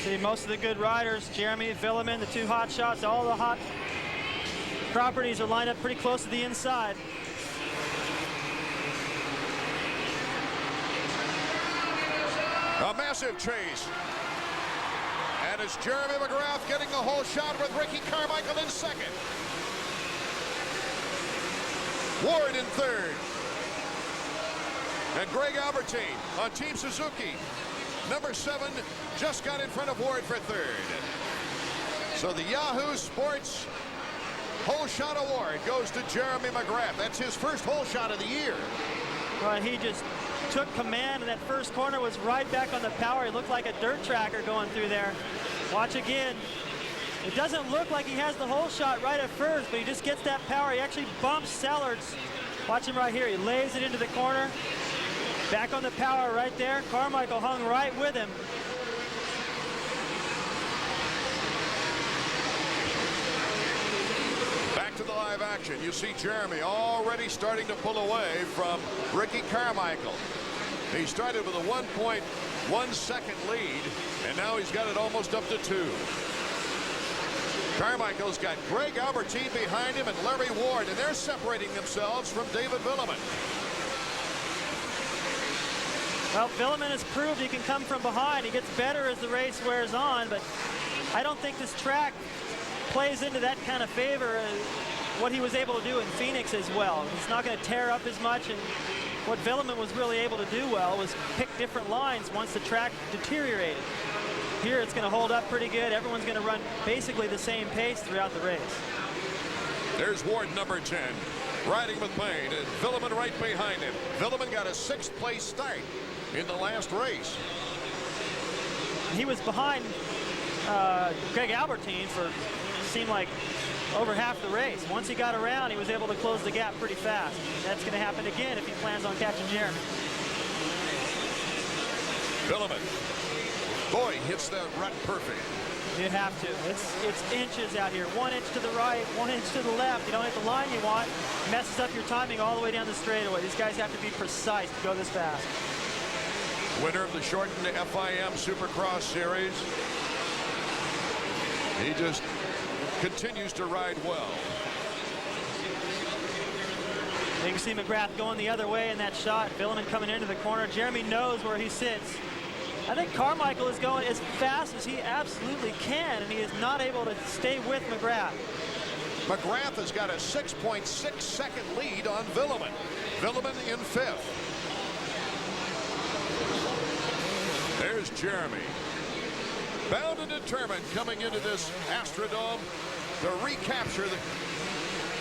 See, most of the good riders, Jeremy, Villeman, the two hot shots, all the hot properties are lined up pretty close to the inside. A massive chase. And it's Jeremy McGrath getting the whole shot with Ricky Carmichael in second. Ward in third. And Greg Albertine on Team Suzuki. Number 7 just got in front of Ward for third. So the Yahoo Sports whole shot award goes to Jeremy McGrath. That's his first whole shot of the year. Well, he just took command, and that first corner was right back on the power. He looked like a dirt tracker going through there. Watch again. It doesn't look like he has the whole shot right at first, but he just gets that power. He actually bumps Sellards. Watch him right here. He lays it into the corner. Back on the power right there. Carmichael hung right with him. Back to the live action. You see Jeremy already starting to pull away from Ricky Carmichael. He started with a 1.1 second lead, and now he's got it almost up to 2. Carmichael's got Greg Albertine behind him and Larry Ward, and they're separating themselves from David Villeman. Well, Villeman has proved he can come from behind. He gets better as the race wears on, but I don't think this track plays into that kind of favor as what he was able to do in Phoenix as well. He's not going to tear up as much, and what Villeman was really able to do well was pick different lines once the track deteriorated. Here it's going to hold up pretty good. Everyone's going to run basically the same pace throughout the race. There's Ward, number 10, riding with Payne, and Villeman right behind him. Villeman got a 6th place start in the last race. He was behind Greg Albertine for seemed like over half the race. Once he got around, he was able to close the gap pretty fast. That's going to happen again if he plans on catching Jeremy. Villeman, boy, hits that rut perfect. You have to. It's inches out here. 1 inch to the right, 1 inch to the left. You don't hit the line you want. Messes up your timing all the way down the straightaway. These guys have to be precise to go this fast. Winner of the shortened FIM Supercross series. He just continues to ride well. You can see McGrath going the other way in that shot. Villeman coming into the corner. Jeremy knows where he sits. I think Carmichael is going as fast as he absolutely can, and he is not able to stay with McGrath. McGrath has got a 6.6 second lead on Villeman. Villeman in 5th. There's Jeremy. Bound and determined coming into this Astrodome to recapture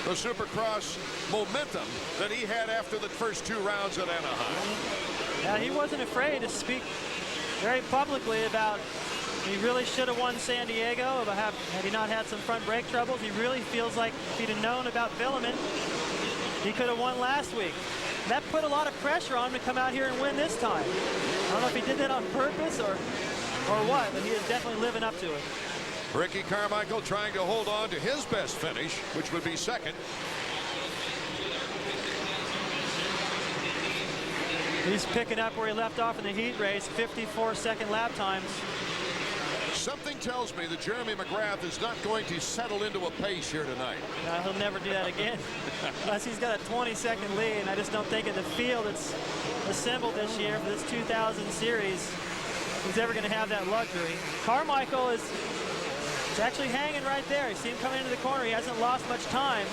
the Supercross momentum that he had after the first 2 rounds at Anaheim. Yeah, he wasn't afraid to speak very publicly about he really should have won San Diego, but had he not had some front brake troubles. He really feels like if he'd have known about Villeman, he could have won last week. That put a lot of pressure on him to come out here and win this time. I don't know if he did that on purpose or what, but he is definitely living up to it. Ricky Carmichael trying to hold on to his best finish, which would be second. He's picking up where he left off in the heat race, 54-second lap times. Something tells me that Jeremy McGrath is not going to settle into a pace here tonight. He'll never do that again, unless he's got a 20-second lead, and I just don't think in the field that's assembled this year for this 2000 series, he's ever going to have that luxury. Carmichael is actually hanging right there. You see him coming into the corner. He hasn't lost much time.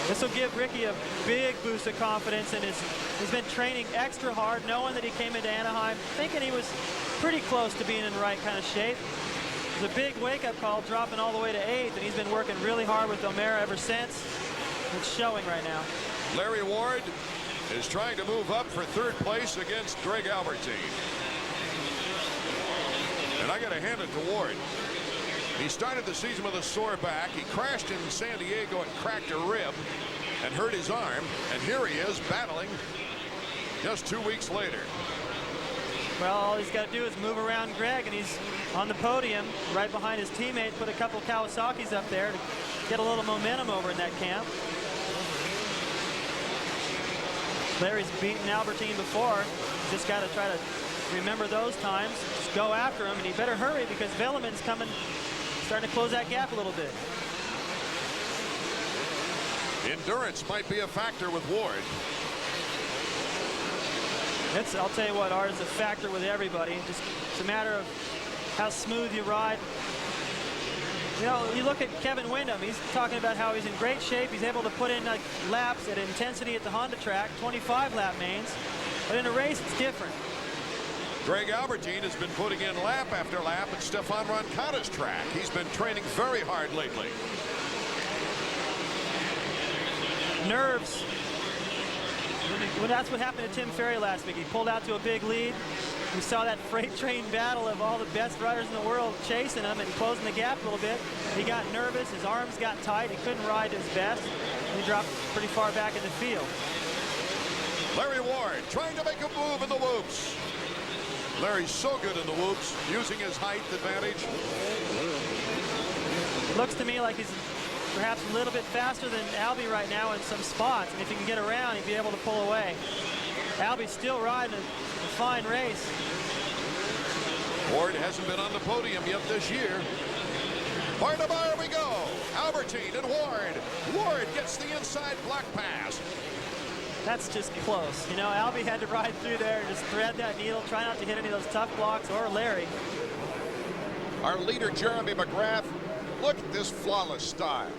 This will give Ricky a big boost of confidence, and he's been training extra hard, knowing that he came into Anaheim thinking he was pretty close to being in the right kind of shape. It was a big wake-up call, dropping all the way to 8th, and he's been working really hard with O'Mara ever since. It's showing right now. Larry Ward is trying to move up for 3rd place against Greg Albertine. And I got to hand it to Ward. He started the season with a sore back. He crashed in San Diego and cracked a rib and hurt his arm. And here he is battling just 2 weeks later. Well, all he's got to do is move around Greg, and he's on the podium right behind his teammate. Put a couple Kawasaki's up there to get a little momentum over in that camp. Larry's beaten Albertine before. Just got to try to Remember those times, just go after him, and he better hurry because Velleman's coming, starting to close that gap a little bit. Endurance might be a factor with Ward. I'll tell you what, Art, is a factor with everybody. It's a matter of how smooth you ride. You know, you look at Kevin Windham, he's talking about how he's in great shape. He's able to put in laps at intensity at the Honda track, 25 lap mains. But in a race, it's different. Greg Albertine has been putting in lap after lap at Stefan Roncatta's track. He's been training very hard lately. Nerves. Well, that's what happened to Tim Ferry last week. He pulled out to a big lead. We saw that freight train battle of all the best riders in the world chasing him and closing the gap a little bit. He got nervous. His arms got tight. He couldn't ride his best. He dropped pretty far back in the field. Larry Ward trying to make a move in the whoops. Larry's so good in the whoops, using his height advantage. It looks to me like he's perhaps a little bit faster than Albie right now in some spots. And if he can get around, he'd be able to pull away. Albie's still riding a fine race. Ward hasn't been on the podium yet this year. Bar to bar we go. Albertine and Ward. Ward gets the inside block pass. That's just close. You know, Albie had to ride through there and just thread that needle, try not to hit any of those tough blocks, or Larry. Our leader, Jeremy McGrath. Look at this flawless style.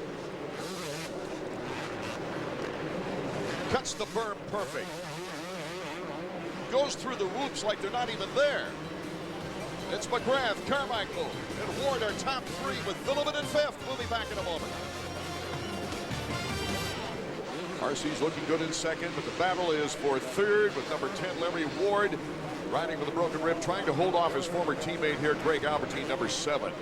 Cuts the berm perfect. Goes through the whoops like they're not even there. It's McGrath, Carmichael, and Ward are top three with Villeman in fifth. We'll be back in a moment. RC's looking good in second, but the battle is for third with number 10, Larry Ward, riding with a broken rib, trying to hold off his former teammate here, Greg Albertine, number 7.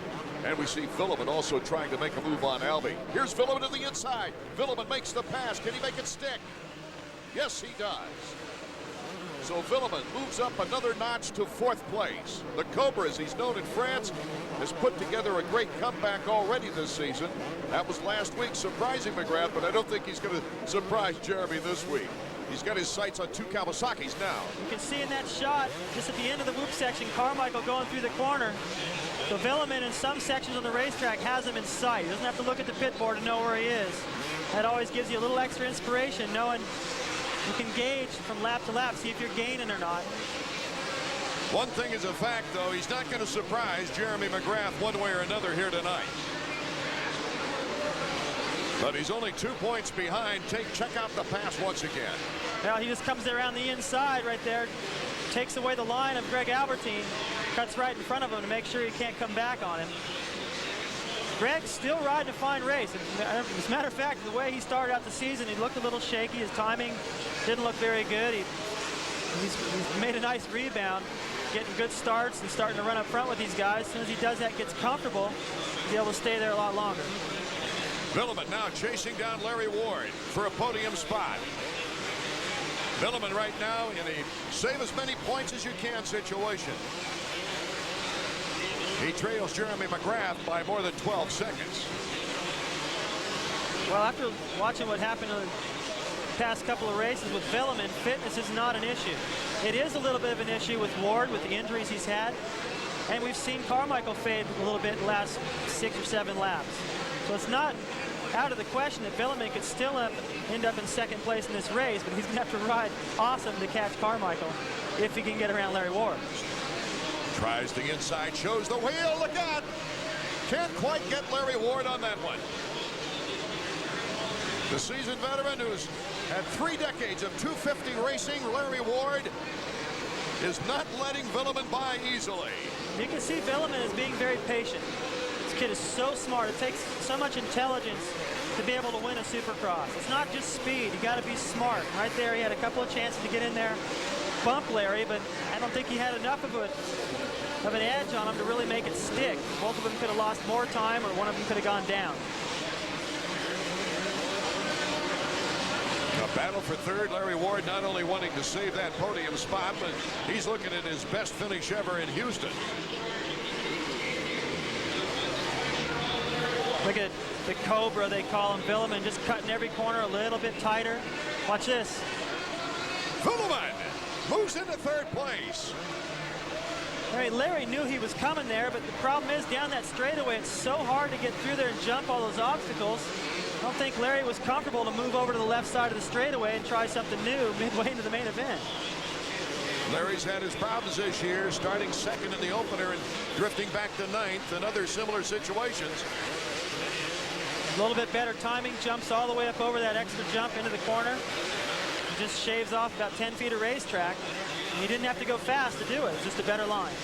And we see Villeman also trying to make a move on Albie. Here's Villeman to the inside. Villeman makes the pass. Can he make it stick? Yes, he does. So Villeman moves up another notch to 4th place. The Cobra, as he's known in France, has put together a great comeback already this season. That was last week, surprising McGrath, but I don't think he's going to surprise Jeremy this week. He's got his sights on 2 Kawasaki's now. You can see in that shot, just at the end of the whoop section, Carmichael going through the corner. So Villeman in some sections on the racetrack has him in sight. He doesn't have to look at the pit board to know where he is. That always gives you a little extra inspiration, knowing you can gauge from lap to lap, see if you're gaining or not. One thing is a fact, though, he's not going to surprise Jeremy McGrath one way or another here tonight. But he's only 2 points behind. Check out the pass once again. Now he just comes around the inside right there, takes away the line of Greg Albertine, cuts right in front of him to make sure he can't come back on him. Greg's still riding a fine race. As a matter of fact, the way he started out the season, he looked a little shaky. His timing didn't look very good. He's made a nice rebound, getting good starts and starting to run up front with these guys. As soon as he does that, gets comfortable, he'll be able to stay there a lot longer. Villeman now chasing down Larry Ward for a podium spot. Villeman right now in a save as many points as you can situation. He trails Jeremy McGrath by more than 12 seconds. Well, after watching what happened in the past couple of races with Villeman, fitness is not an issue. It is a little bit of an issue with Ward with the injuries he's had. And we've seen Carmichael fade a little bit in the last 6 or 7 laps. So it's not out of the question that Villeman could still end up in second place in this race, but he's going to have to ride awesome to catch Carmichael if he can get around Larry Ward. Tries the inside, shows the wheel, look out! Can't quite get Larry Ward on that one. The seasoned veteran who's had 3 decades of 250 racing, Larry Ward, is not letting Villeman by easily. You can see Villeman is being very patient. This kid is so smart. It takes so much intelligence to be able to win a Supercross. It's not just speed. You got to be smart. Right there, he had a couple of chances to get in there, bump Larry, but I don't think he had enough of an edge on him to really make it stick. Both of them could have lost more time, or one of them could have gone down. A battle for third. Larry Ward not only wanting to save that podium spot, but he's looking at his best finish ever in Houston. Look at the Cobra, they call him. Villeman just cutting every corner a little bit tighter. Watch this. Villeman moves into 3rd place. I mean, Larry knew he was coming there, but the problem is down that straightaway, it's so hard to get through there and jump all those obstacles. I don't think Larry was comfortable to move over to the left side of the straightaway and try something new midway into the main event. Larry's had his problems this year, starting second in the opener and drifting back to ninth in other similar situations. A little bit better timing, jumps all the way up over that extra jump into the corner. Just shaves off about 10 feet of racetrack. He didn't have to go fast to do it. It's just a better line.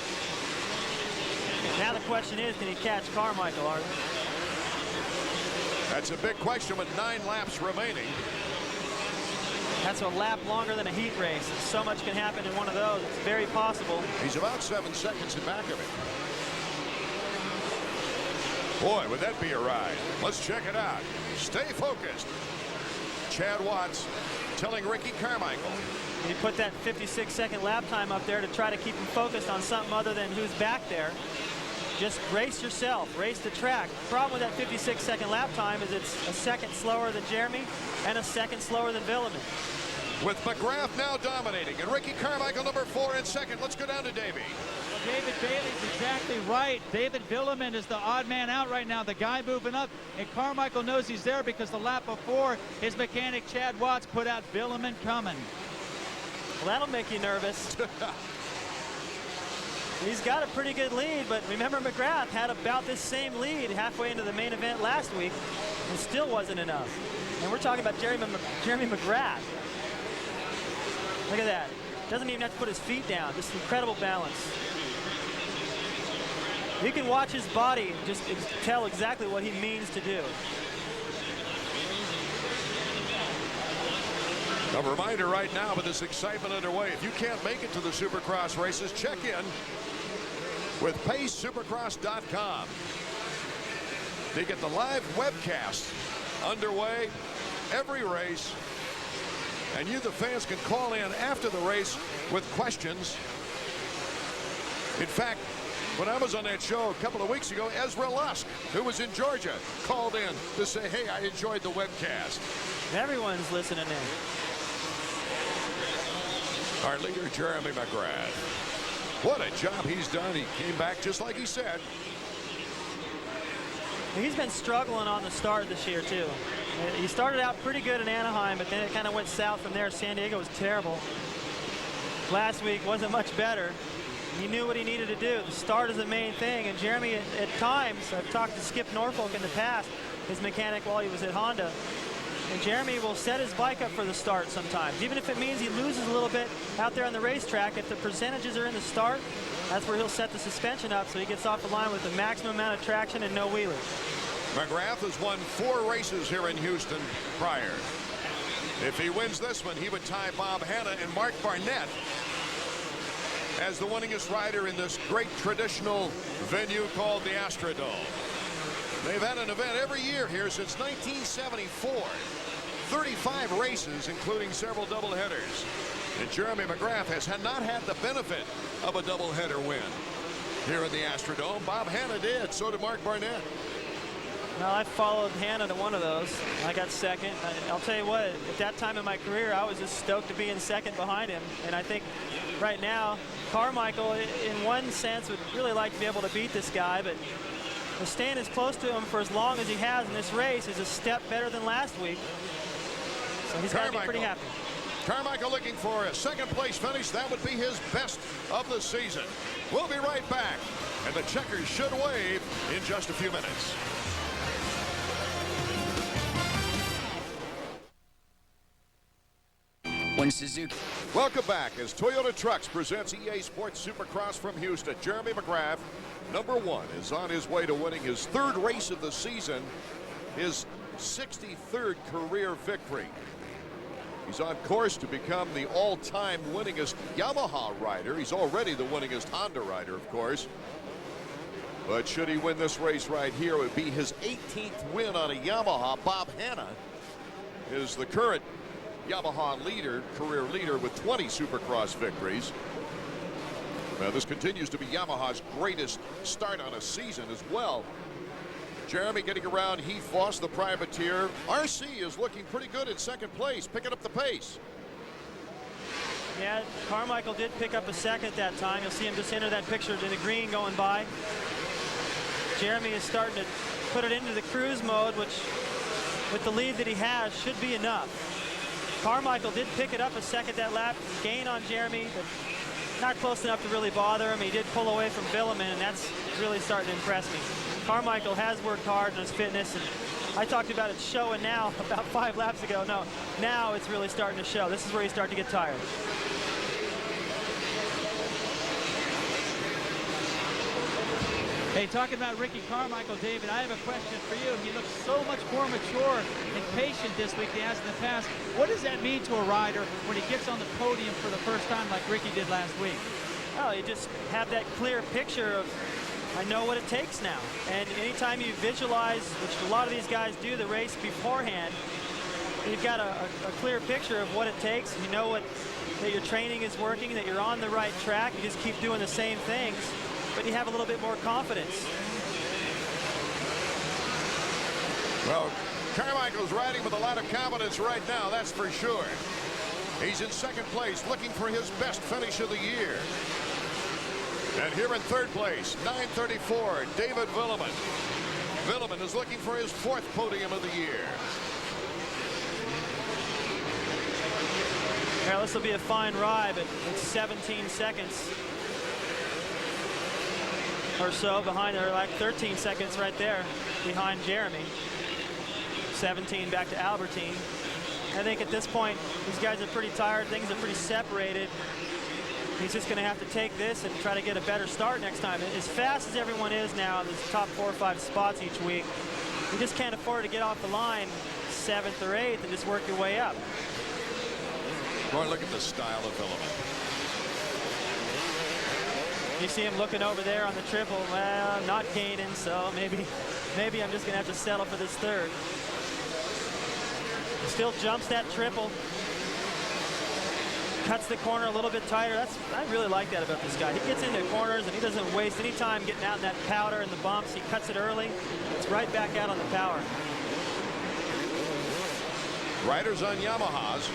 Now the question is, can he catch Carmichael, Arthur? That's a big question with 9 laps remaining. That's a lap longer than a heat race. So much can happen in one of those. It's very possible. He's about 7 seconds in back of it. Boy, would that be a ride. Let's check it out. Stay focused. Chad Watts telling Ricky Carmichael. He put that 56-second lap time up there to try to keep him focused on something other than who's back there. Just race yourself, race the track. The problem with that 56-second lap time is it's a second slower than Jeremy and a second slower than Villeman. With McGrath now dominating and Ricky Carmichael number 4 in second. Let's go down to Davey. David Bailey's exactly right. David Villeman is the odd man out right now, the guy moving up, and Carmichael knows he's there because the lap before his mechanic Chad Watts put out Villeman coming. Well, that'll make you nervous. He's got a pretty good lead, but remember McGrath had about this same lead halfway into the main event last week and still wasn't enough. And we're talking about Jeremy McGrath. Look at that. Doesn't even have to put his feet down. Just incredible balance. You can watch his body and just tell exactly what he means to do. A reminder right now with this excitement underway, if you can't make it to the Supercross races, check in with PaceSupercross.com. They get the live webcast underway every race, and you, the fans, can call in after the race with questions. In fact, when I was on that show a couple of weeks ago, Ezra Lusk, who was in Georgia, called in to say, hey, I enjoyed the webcast. Everyone's listening in. Our leader, Jeremy McGrath. What a job he's done. He came back just like he said. He's been struggling on the start this year, too. He started out pretty good in Anaheim, but then it kind of went south from there. San Diego was terrible. Last week wasn't much better. He knew what he needed to do. The start is the main thing, and Jeremy, at times, I've talked to Skip Norfolk in the past, his mechanic while he was at Honda, and Jeremy will set his bike up for the start sometimes, even if it means he loses a little bit out there on the racetrack. If the percentages are in the start, that's where he'll set the suspension up so he gets off the line with the maximum amount of traction and no wheelie. McGrath has won 4 races here in Houston prior. If he wins this one, he would tie Bob Hanna and Mark Barnett as the winningest rider in this great traditional venue called the Astrodome. They've had an event every year here since 1974. 35 races, including several doubleheaders. And Jeremy McGrath has not had the benefit of a doubleheader win here in the Astrodome. Bob Hanna did, so did Mark Barnett. Well, I followed Hanna to one of those. I got second. I'll tell you what, at that time in my career, I was just stoked to be in second behind him. And I think right now, Carmichael, in one sense, would really like to be able to beat this guy, but staying as close to him for as long as he has in this race is a step better than last week. So he's got to be pretty happy. Carmichael looking for a second place finish. That would be his best of the season. We'll be right back, and the checkers should wave in just a few minutes. When Suzuki. Welcome back as Toyota Trucks presents EA Sports Supercross from Houston. Jeremy McGrath, number 1, is on his way to winning his 3rd race of the season, his 63rd career victory. He's on course to become the all-time winningest Yamaha rider. He's already the winningest Honda rider, of course. But should he win this race right here, it would be his 18th win on a Yamaha. Bob Hanna is the current Yamaha leader, career leader, with 20 Supercross victories. Now, this continues to be Yamaha's greatest start on a season as well. Jeremy getting around Heath Foss, the privateer. RC is looking pretty good in second place, picking up the pace. Yeah, Carmichael did pick up a second that time. You'll see him just enter that picture in the green going by. Jeremy is starting to put it into the cruise mode, which with the lead that he has should be enough. Carmichael did pick it up a second that lap, gain on Jeremy, but not close enough to really bother him. He did pull away from Villeman, and that's really starting to impress me. Carmichael has worked hard on his fitness, and I talked about it showing now about 5 laps ago. No, now it's really starting to show. This is where you start to get tired. Hey, talking about Ricky Carmichael, David, I have a question for you. He looks so much more mature and patient this week than he has in the past. What does that mean to a rider when he gets on the podium for the first time like Ricky did last week? Well, you just have that clear picture of, I know what it takes now. And anytime you visualize, which a lot of these guys do, the race beforehand, you've got a clear picture of what it takes. You know that your training is working, that you're on the right track. You just keep doing the same things, but you have a little bit more confidence. Well, Carmichael's riding with a lot of confidence right now, that's for sure. He's in second place, looking for his best finish of the year. And here in third place, 9:34, David Villeman. Villeman is looking for his 4th podium of the year. Well, this will be a fine ride, but it's 17 seconds or so behind, or like 13 seconds right there behind Jeremy. 17 back to Albertine. I think at this point, these guys are pretty tired. Things are pretty separated. He's just going to have to take this and try to get a better start next time. As fast as everyone is now in these top 4 or 5 spots each week, you just can't afford to get off the line 7th or 8th and just work your way up. Boy, look at the style of Villeman. You see him looking over there on the triple. Well, I'm not gaining, so maybe I'm just going to have to settle for this 3rd. Still jumps that triple. Cuts the corner a little bit tighter. I really like that about this guy. He gets into corners and he doesn't waste any time getting out in that powder and the bumps. He cuts it early. It's right back out on the power. Riders on Yamahas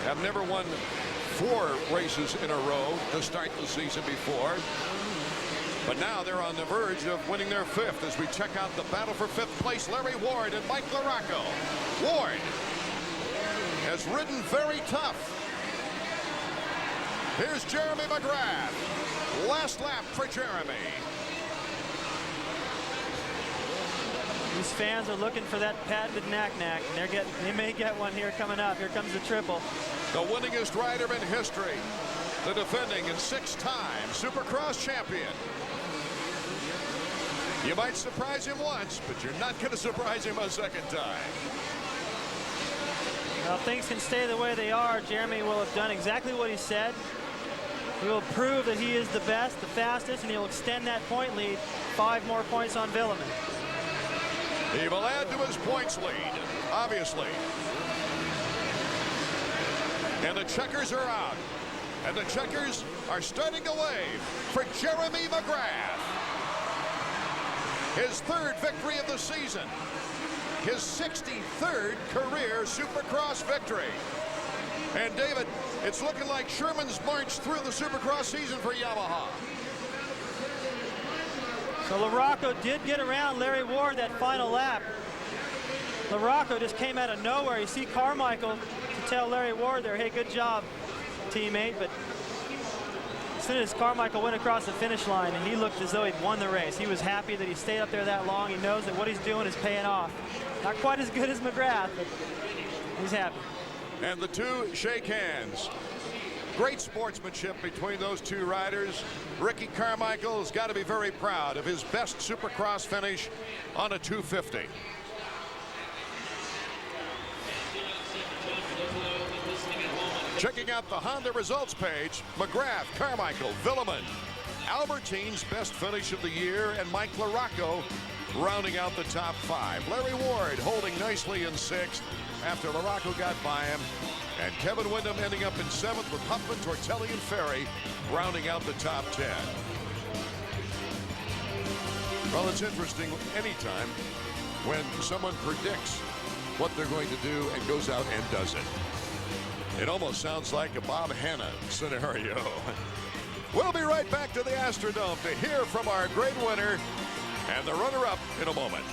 have never won 4 races in a row to start the season before. But now they're on the verge of winning their 5th as we check out the battle for 5th place. Larry Ward and Mike LaRocco. Ward has ridden very tough. Here's Jeremy McGrath. Last lap for Jeremy. These fans are looking for that patented knack-knack. They may get one here coming up. Here comes the triple. The winningest rider in history. The defending and 6-time Supercross champion. You might surprise him once, but you're not going to surprise him a second time. Well, things can stay the way they are. Jeremy will have done exactly what he said. He will prove that he is the best, the fastest, and he'll extend that point lead. 5 more points on Villeman. He will add to his points lead, obviously. And the checkers are out. And the checkers are starting to wave for Jeremy McGrath. His 3rd victory of the season. His 63rd career Supercross victory. And David, it's looking like Sherman's march through the Supercross season for Yamaha. So LaRocco did get around Larry Ward that final lap. LaRocco just came out of nowhere. You see Carmichael to tell Larry Ward there, hey, good job, teammate. But as soon as Carmichael went across the finish line, and he looked as though he'd won the race. He was happy that he stayed up there that long. He knows that what he's doing is paying off. Not quite as good as McGrath, but he's happy. And the two shake hands. Great sportsmanship between those 2 riders. Ricky Carmichael has got to be very proud of his best Supercross finish on a 250. Checking out the Honda results page, McGrath, Carmichael, Villeman, Albertine's best finish of the year, and Mike LaRocco rounding out the top 5. Larry Ward holding nicely in 6th after LaRocco got by him, and Kevin Windham ending up in 7th with Huffman, Tortelli, and Ferry rounding out the top 10. Well, it's interesting anytime when someone predicts what they're going to do and goes out and does it. It almost sounds like a Bob Hanna scenario. We'll be right back to the Astrodome to hear from our great winner and the runner-up in a moment.